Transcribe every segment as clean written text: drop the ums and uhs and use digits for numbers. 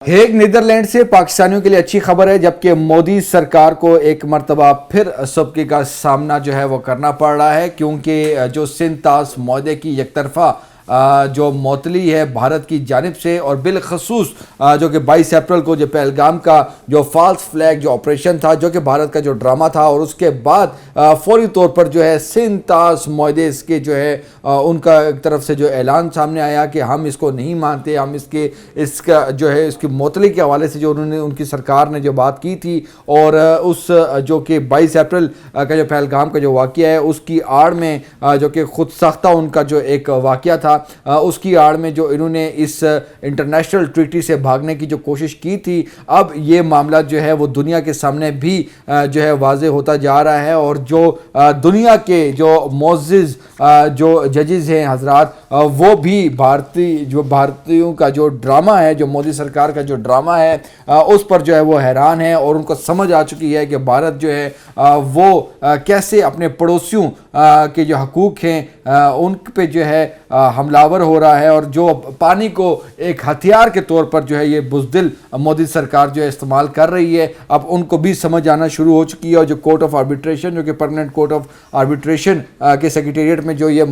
Hague Netherland से पाकिस्तानियों के लिए अच्छी खबर है, जबकि मोदी सरकार को एक मरतबा फिर सबके का सामना जो है वो करना पड़ रहा है, क्योंकि जो सिंध तास मुआहदे की एकतरफा जो मौतली है भारत की जानिब से, और बिलखसूस जो कि 22 अप्रैल को जो पहलगाम का जो फॉल्स फ्लैग जो ऑपरेशन था, जो कि भारत का जो ड्रामा था, और उसके बाद फौरी तौर पर जो है सिंध तास मुआहदे के जो है उनका एक तरफ से जो ऐलान सामने आया कि हम इसको नहीं मानते, हम इसका जो है इसकी मौतली के हवाले से जो उन्होंने उनकी सरकार ने जो बात की थी, और उस जो कि 22 अप्रैल का जो पहलगाम का जो वाक़या है उसकी आड़ में जो कि खुद साख्ता उनका जो एक वाक़या था, उसकी आड़ में जो इन्होंने इस इंटरनेशनल ट्रीटी से भागने की जो कोशिश की थी, अब ये मामला जो है वो दुनिया के सामने भी जो है वाज़े होता जा रहा है। और जो दुनिया के जो मोअज़्ज़िज़ जो जजेस हैं हजरात, वो भी भारतीयों का जो ड्रामा है, जो मोदी सरकार का जो ड्रामा है, उस पर जो है वो हैरान है, और उनको समझ आ चुकी है कि भारत जो है वो कैसे अपने पड़ोसियों के जो हकूक़ हैं उन पे जो है हमलावर हो रहा है, और जो पानी को एक हथियार के तौर पर जो है ये बुज़दिल मोदी सरकार जो है इस्तेमाल कर रही है। अब उनको भी समझ आना शुरू हो चुकी है, और जो कोर्ट ऑफ आर्बिट्रेशन, जो कि परमानेंट कोर्ट ऑफ आर्बिट्रेशन के सेक्रेटेरिएट में जो ये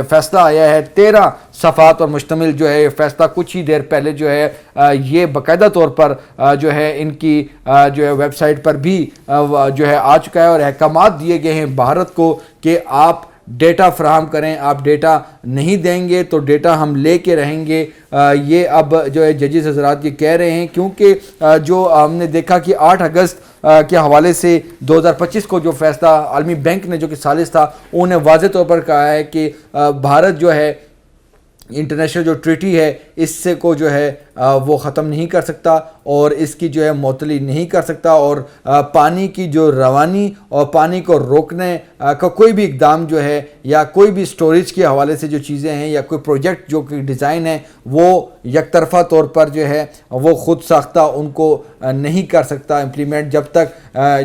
फैसला आया है, 13 सफ़ात पर मुश्तमिल जो है ये फैसला कुछ ही देर पहले जो है ये बाकायदा तौर पर जो है इनकी जो है वेबसाइट पर भी जो है आ चुका है, और अहकामात दिए गए हैं भारत को कि आप डेटा फराहम करें, आप डेटा नहीं देंगे तो डेटा हम लेके रहेंगे। ये अब जो है जजेस हजरात ये कह रहे हैं, क्योंकि जो हमने देखा कि 8 अगस्त के हवाले से 2025 को जो फैसला आलमी बैंक ने जो कि सालिस था, उन्हें वाज़े तौर पर कहा है कि भारत जो है इंटरनेशनल जो ट्रीटी है इससे को जो है वो ख़त्म नहीं कर सकता, और इसकी जो है मुअत्तली नहीं कर सकता, और पानी की जो रवानी और पानी को रोकने का कोई भी इक़दाम जो है, या कोई भी स्टोरेज के हवाले से जो चीज़ें हैं, या कोई प्रोजेक्ट जो कि डिज़ाइन है, वो यकतरफ़ा तौर पर जो है वो ख़ुद साख्ता उनको नहीं कर सकता इम्प्लीमेंट, जब तक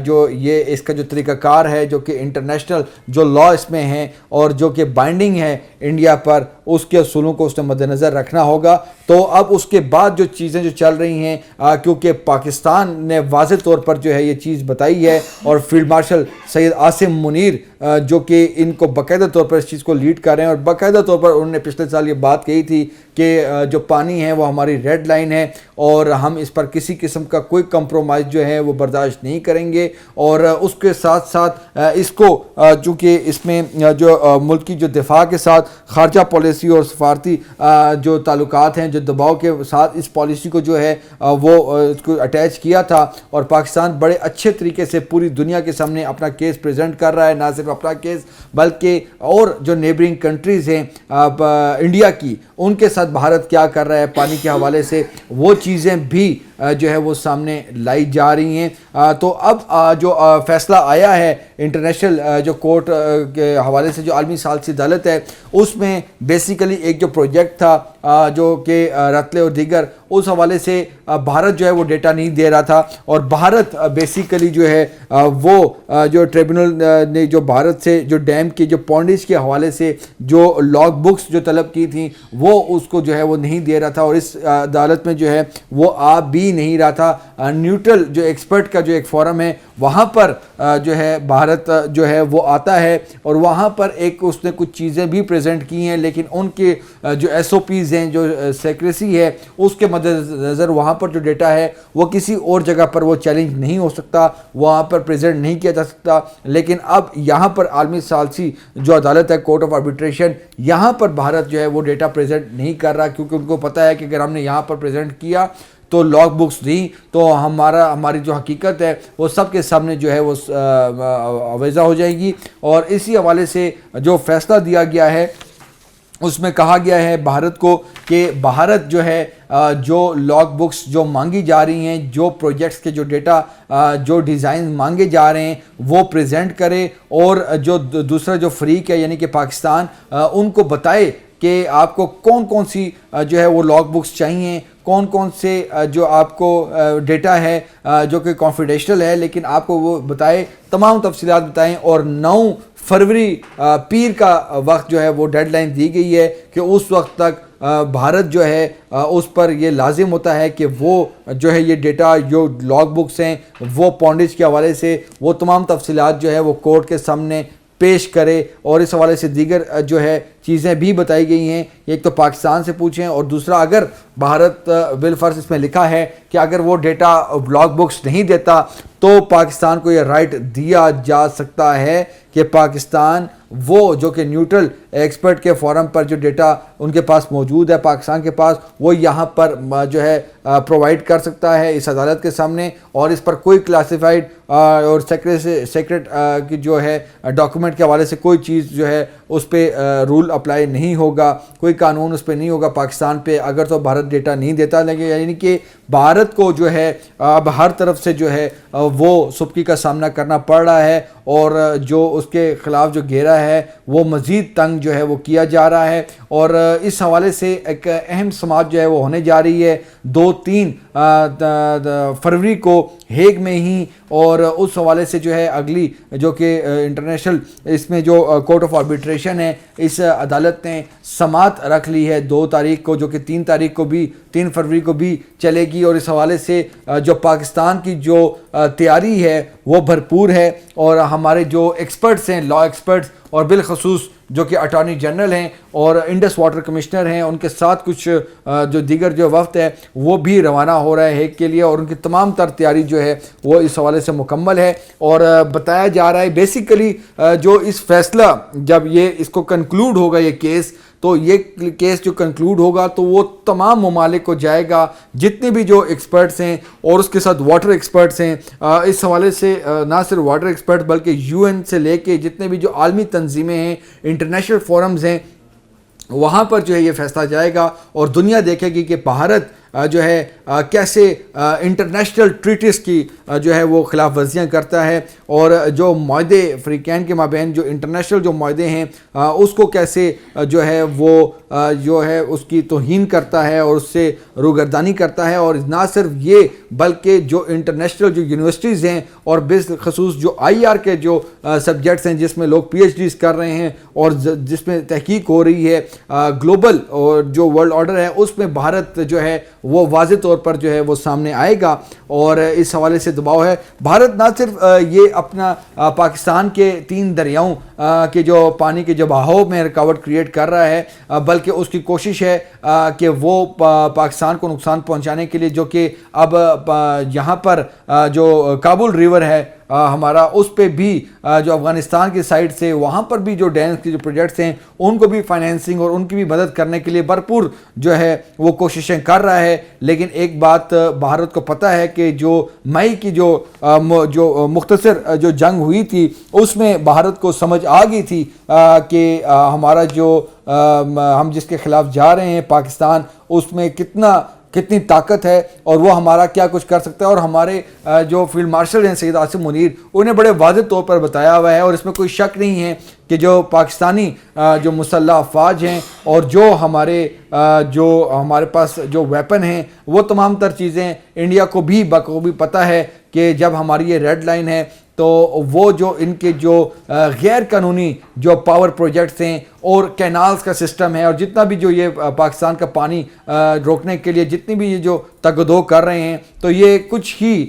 जो ये इसका जो तरीक़ाकार है जो कि इंटरनेशनल जो लॉ इसमें है और जो कि बाइंडिंग है इंडिया पर, उसके असूलों को उसने मद्देनज़र रखना होगा। तो अब उसके बाद जो चीज़ें जो चल रही हैं, क्योंकि पाकिस्तान ने वाज़े तौर पर जो है ये चीज़ बताई है, और फील्ड मार्शल सैयद आसिम मुनीर जो कि इनको बाकायदा तौर पर इस चीज़ को लीड कर रहे हैं, और बाकायदा तौर पर उन्होंने पिछले साल ये बात कही थी कि जो पानी है वो हमारी रेड लाइन है, और हम इस पर किसी किस्म का कोई कंप्रोमाइज़ जो है वो बर्दाश्त नहीं करेंगे। और उसके साथ साथ इसको चूँकि इसमें जो मुल्क की जो दिफा के साथ ख़ारजा पॉलिसी और सफारती जो ताल्लुकात हैं, जो दबाव के साथ इस पॉलिसी को जो है वो इसको अटैच किया था, और पाकिस्तान बड़े अच्छे तरीके से पूरी दुनिया के सामने अपना केस प्रेजेंट कर रहा है, ना सिर्फ अपना केस बल्कि और जो नेबरिंग कंट्रीज़ हैं इंडिया की, उनके साथ भारत क्या कर रहा है पानी के हवाले से, वो चीज़ें भी जो है वो सामने लाई जा रही हैं। तो अब जो फैसला आया है इंटरनेशनल जो कोर्ट के हवाले से, जो आलमी सालसी अदालत है, उसमें बेसिकली एक जो प्रोजेक्ट था जो कि रतले और दीगर, उस हवाले से भारत जो है वो डेटा नहीं दे रहा था, और भारत बेसिकली जो है वो जो ट्रिब्यूनल ने जो भारत से जो डैम की जो पॉन्डेज के हवाले से जो लॉग बुक्स जो तलब की थी, वो उसको जो है वो नहीं दे रहा था, और इस अदालत में जो है वो आ भी नहीं रहा था। न्यूट्रल जो एक्सपर्ट का जो एक फोरम है, वहाँ पर जो है भारत जो है वो आता है, और वहाँ पर एक उसने कुछ चीज़ें भी प्रेजेंट की हैं, लेकिन उनके जो SOPs हैं, जो सेक्रेसी है, उसके मद्देनज़र वहाँ पर जो डेटा है वो किसी और जगह पर वो चैलेंज नहीं हो सकता, वहाँ पर प्रेजेंट नहीं किया जा सकता। लेकिन अब यहाँ पर आलमी सालसी जो अदालत है, कोर्ट ऑफ आर्बिट्रेशन, यहाँ पर भारत जो है वो डेटा प्रेजेंट नहीं कर रहा, क्योंकि उनको पता है कि अगर हमने यहाँ पर प्रेजेंट किया तो लॉग बुक्स दी तो हमारी जो हकीकत है वो सबके सामने जो है वो अवेज़ा हो जाएगी। और इसी हवाले से जो फ़ैसला दिया गया है उसमें कहा गया है भारत को कि भारत जो है जो लॉग बुक्स जो मांगी जा रही हैं, जो प्रोजेक्ट्स के जो डेटा जो डिज़ाइन मांगे जा रहे हैं वो प्रेजेंट करे, और जो दूसरा जो फ़रीक है यानी कि पाकिस्तान, उनको बताए कि आपको कौन कौन सी जो है वो लॉग बुक्स चाहिए, कौन कौन से जो आपको डेटा है जो कि कॉन्फिडेंशियल है, लेकिन आपको वो बताए, तमाम तफसीलात बताएं। और 9 फरवरी पीर का वक्त जो है वो डेडलाइन दी गई है कि उस वक्त तक بھارت جو ہے اس پر یہ لازم ہوتا ہے کہ وہ جو ہے یہ ڈیٹا جو لاگ بکس ہیں وہ پونڈج کے حوالے سے وہ تمام تفصیلات جو ہے وہ کورٹ کے سامنے پیش کرے، اور اس حوالے سے دیگر جو ہے چیزیں بھی بتائی گئی ہیں۔ ایک تو پاکستان سے پوچھیں، اور دوسرا اگر بھارت بالفرض اس میں لکھا ہے کہ اگر وہ ڈیٹا لاگ بکس نہیں دیتا تو پاکستان کو یہ رائٹ دیا جا سکتا ہے کہ پاکستان وہ جو کہ نیوٹرل ایکسپرٹ کے فورم پر جو ڈیٹا ان کے پاس موجود ہے پاکستان کے پاس، وہ یہاں پر جو ہے پرووائڈ کر سکتا ہے اس عدالت کے سامنے، اور اس پر کوئی کلاسیفائڈ اور سیکرٹ کی جو ہے ڈاکومنٹ کے حوالے سے کوئی چیز جو ہے اس پہ رول اپلائی نہیں ہوگا، کوئی قانون اس پہ نہیں ہوگا پاکستان پہ اگر تو بھارت ڈیٹا نہیں دیتا لگے، یعنی کہ بھارت کو جو ہے اب ہر طرف سے جو ہے وہ سبکی کا سامنا کرنا پڑ رہا ہے، اور جو اس کے خلاف جو گھیرا ہے وہ مزید تنگ جو ہے وہ کیا جا رہا ہے، اور اس حوالے سے ایک اہم سماعت جو ہے وہ ہونے جا رہی ہے 2-3 فروری کو ہیگ میں ہی، اور اس حوالے سے جو ہے اگلی جو کہ انٹرنیشنل اس میں جو کورٹ آف آربیٹریشن ہے اس عدالت نے سماعت رکھ لی ہے 2 تاریخ کو، جو کہ 3 تاریخ کو بھی 3 فروری کو بھی چلے گی، اور اس حوالے سے جو پاکستان کی جو تیاری ہے وہ بھرپور ہے، اور ہمارے جو ایکسپرٹس ہیں لا ایکسپرٹس، اور بالخصوص جو کہ اٹارنی جنرل ہیں اور انڈس واٹر کمشنر ہیں، ان کے ساتھ کچھ جو دیگر جو وفد ہے وہ بھی روانہ ہو رہا ہے ہیگ کے لیے، اور ان کی تمام تر تیاری جو ہے وہ اس حوالے سے مکمل ہے، اور بتایا جا رہا ہے بیسیکلی جو اس فیصلہ جب یہ اس کو کنکلوڈ ہوگا یہ کیس، تو یہ کیس جو کنکلوڈ ہوگا تو وہ تمام ممالک کو جائے گا، جتنے بھی جو ایکسپرٹس ہیں اور اس کے ساتھ واٹر ایکسپرٹس ہیں، اس حوالے سے نہ صرف واٹر ایکسپرٹ بلکہ UN سے لے کے جتنے بھی جو عالمی تنظیمیں ہیں، انٹرنیشنل فورمز ہیں، وہاں پر جو ہے یہ فیصلہ جائے گا، اور دنیا دیکھے گی کہ بھارت جو ہے کیسے انٹرنیشنل ٹریٹیز کی جو ہے وہ خلاف ورزیاں کرتا ہے، اور جو معاہدے فریقین کے مابین جو انٹرنیشنل جو معاہدے ہیں اس کو کیسے جو ہے وہ جو ہے اس کی توہین کرتا ہے اور اس سے روگردانی کرتا ہے، اور نہ صرف یہ بلکہ جو انٹرنیشنل جو یونیورسٹیز ہیں اور بالخصوص جو IR کے جو سبجیکٹس ہیں جس میں لوگ PhDs کر رہے ہیں اور جس میں تحقیق ہو رہی ہے گلوبل اور جو ورلڈ آرڈر ہے، اس میں بھارت جو ہے وہ واضح طور پر جو ہے وہ سامنے آئے گا، اور اس حوالے سے دباؤ ہے۔ بھارت نہ صرف یہ اپنا پاکستان کے 3 دریاؤں کے جو پانی کے جو بہاؤ میں رکاوٹ کریٹ کر رہا ہے، بلکہ اس کی کوشش ہے کہ وہ پاکستان کو نقصان پہنچانے کے لیے، جو کہ اب یہاں پر جو کابل ریور ہے ہمارا، اس پہ بھی جو افغانستان کی سائڈ سے وہاں پر بھی جو ڈیمز کی جو پروجیکٹس ہیں ان کو بھی فائنینسنگ اور ان کی بھی مدد کرنے کے لیے بھرپور جو ہے وہ کوششیں کر رہا ہے، لیکن ایک بات بھارت کو پتہ ہے کہ جو مئی کی جو مختصر جو جنگ ہوئی تھی اس میں بھارت کو سمجھ آ گئی تھی کہ ہمارا جو ہم جس کے خلاف جا رہے ہیں پاکستان، اس میں کتنی طاقت ہے اور وہ ہمارا کیا کچھ کر سکتا ہے، اور ہمارے جو فیلڈ مارشل ہیں سید عاصم منیر، انہیں بڑے واضح طور پر بتایا ہوا ہے، اور اس میں کوئی شک نہیں ہے کہ جو پاکستانی جو مسلح افواج ہیں اور جو ہمارے پاس جو ویپن ہیں وہ تمام تر چیزیں انڈیا کو بھی بخوبی پتہ ہے کہ جب ہماری یہ ریڈ لائن ہے تو وہ جو ان کے جو غیر قانونی جو پاور پروجیکٹس ہیں اور کینالز کا سسٹم ہے، اور جتنا بھی جو یہ پاکستان کا پانی روکنے کے لیے جتنی بھی یہ جو تگدو کر رہے ہیں، تو یہ کچھ ہی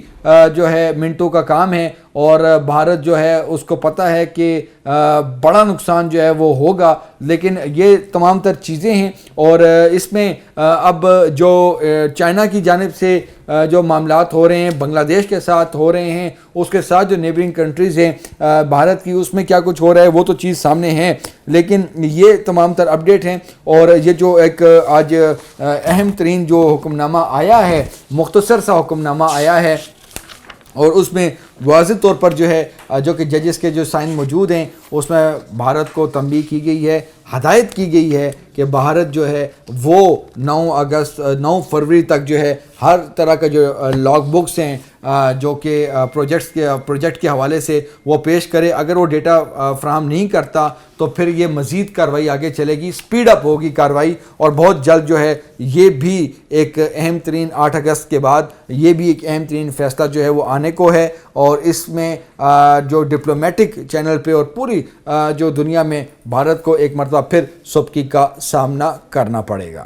جو ہے منٹوں کا کام ہے، اور بھارت جو ہے اس کو پتہ ہے کہ بڑا نقصان جو ہے وہ ہوگا، لیکن یہ تمام تر چیزیں ہیں، اور اس میں اب جو چائنا کی جانب سے جو معاملات ہو رہے ہیں، بنگلہ دیش کے ساتھ ہو رہے ہیں، اس کے ساتھ جو نیبرنگ کنٹریز ہیں بھارت کی، اس میں کیا کچھ ہو رہا ہے وہ تو چیز سامنے ہے، لیکن یہ تمام تر اپڈیٹ ہیں، اور یہ جو ایک آج اہم ترین جو حکم نامہ آیا ہے، مختصر سا حکم نامہ آیا ہے، اور اس میں واضح طور پر جو ہے جو کہ ججز کے جو سائن موجود ہیں اس میں بھارت کو تنبیہ کی گئی ہے، ہدایت کی گئی ہے کہ بھارت جو ہے وہ 9 فروری تک جو ہے ہر طرح کا جو لاگ بکس ہیں جو کہ پروجیکٹ کے حوالے سے وہ پیش کرے۔ اگر وہ ڈیٹا فراہم نہیں کرتا تو پھر یہ مزید کارروائی آگے چلے گی، سپیڈ اپ ہوگی کارروائی، اور بہت جلد جو ہے یہ بھی ایک اہم ترین 8 اگست کے بعد یہ بھی ایک اہم ترین فیصلہ جو ہے وہ آنے کو ہے، اور اس میں جو ڈپلومیٹک چینل پہ اور پوری جو دنیا میں بھارت کو ایک مرتبہ پھر سبکی کا سامنا کرنا پڑے گا۔